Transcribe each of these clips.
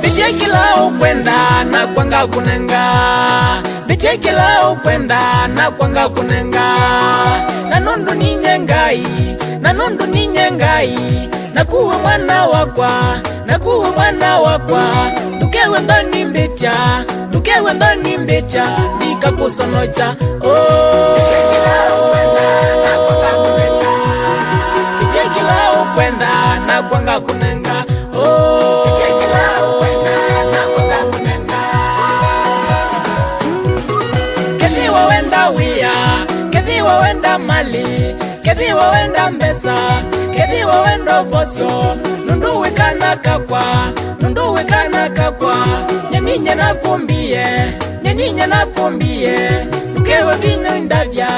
Bichekila ukwenda na kwanga kunenga, bichekila ukwenda na kwanga kunenga. Nanundu ninye ngai, nanundu ninye ngai, nakuwe mwana wakwa, nakuwe mwana wakwa. Tukewe ndani mbecha, tukewe ndani mbecha, nikakusonocha. Bichekila ukwenda na kwanga kunenga, bichekila ukwenda na kwanga kunenga. Bichekila ukwenda na kwanga kunenga. Kethi wawenda wia, kethi wawenda mali, kethi wawenda mbesa, kethi wawenda voso. Nundu wikana kakwa, nundu wikana kakwa. Nyeninye nakumbie, nyeninye nakumbie. Dukewe vinyo ndavya,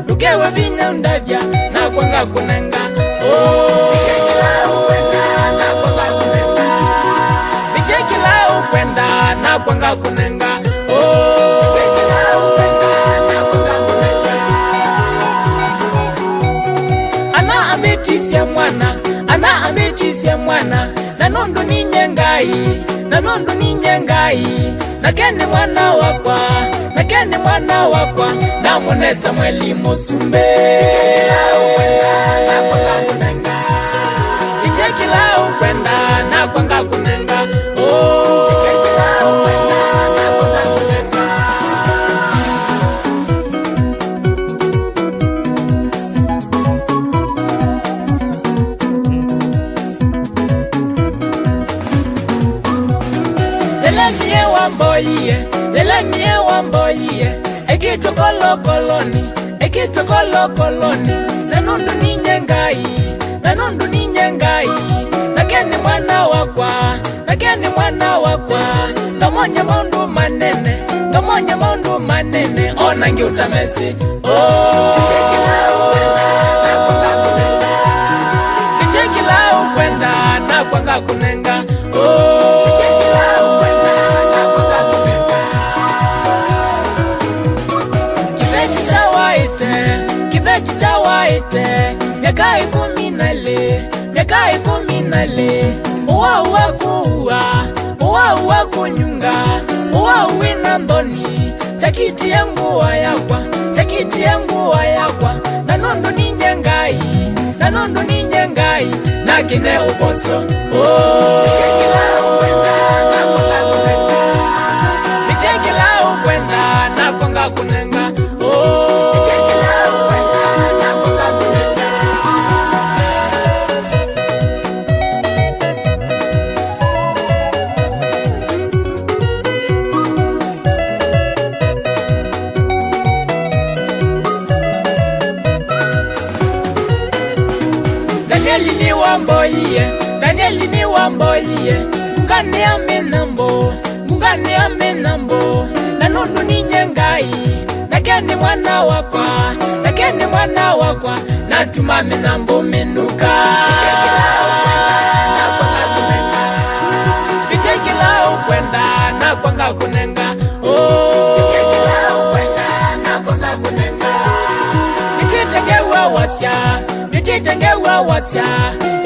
dukewe vinyo ndavya, na kwanga kunenga. Bichekila ukwenda na kwanga kunenga, bichekila ukwenda na kwanga kunenga. Bichekila ukwenda na kwanga kunenga. Ana ametisya mwana, ana ametisya mwana. Nanundu ninye ngai, nanundu ninye ngai. Nakene mwana wakwa, nakene mwana wakwa. Namune Samueli Musumbe. Bichekila ukwenda na kwanga kunenga, bichekila ukwenda na kwanga kunenga. Bichekila ukwenda na kwanga kunenga. Delemie wamboiye, delemie wamboiye. Ekitwa kolo koloni, ekitwa kolo koloni. Nanundu ninye ngai, nanundu ninye ngai. Nakeni mwana wakwa, nakeni mwana wakwa. Kamonye maundu manene, kamonye maundu manene. Onangi utamesi. Bichekila ukwenda na kwanga kunenga, bichekila ukwenda na kwanga kunenga. Bichekila ukwenda na kwanga kunenga. Kibechi cha waite, kibechi cha waite. Miaka 14, miaka 14. Uwa uwa kuwa, uwa uwa kunyunga. Uwa uwina ndoni, chakiti yangu wayakwa, chakiti yangu wayakwa. Nanundu ninye ngai, nanundu ninye ngai. Nakine uboso. Bichekila ukwenda na kwanga kunenga, bichekila ukwenda na kwanga kunenga. Bichekila ukwenda na kwanga kunenga. Danieli ni wamboiye, Danieli ni wamboiye. Ngane amenambo, ngane amenambo. Nanundu ninye ngai, nakeni mwana wakwa, nakeni mwana wakwa. Natuma menambo menuka. Bichekila ukwenda na kwanga kunenga, bichekila ukwenda na kwanga kunenga. Bichekila ukwenda na kwanga kunenga. Bichitengewa wasya, bichitengewa wasya.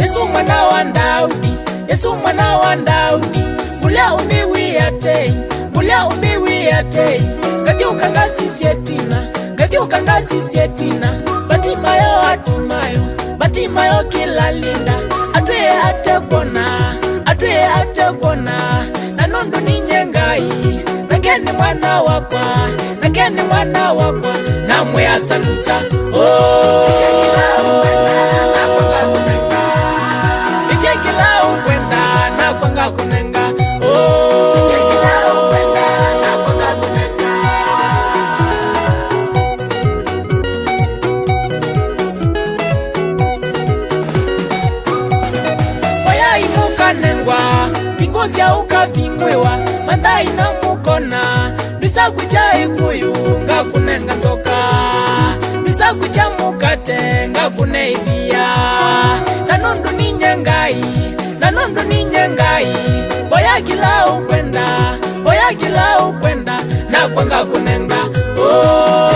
Yesu mwana wa Daudi, Yesu mwana wa Daudi. Mulia umiwi atei, mulia umiwi atei. Kati ukangasi sietina, kati ukangasi sietina. Batimayo atimayo, batimayo kila linda. Atweye atekona, atweye atekona. Nanundu ninye ngai, nakeni mwana wakwa, nakeni mwana wakwa. Namwe asalucha. Bichekila ukwenda na kwanga kunenga, bichekila ukwenda na kwanga kunenga. Bichekila ukwenda na kwanga kunenga. Waya imuka nengwa, bingozi ya ukabingwewa. Mandai na mukona, bisa kuja ikuyu nga kunenga nzoka. Kisaku cha mukate ngakuneithia. Nanundu ni nyengai, nanundu ni nyengai. Boya kila ukwenda, boya kila ukwenda, na kwanga kunenga. Oh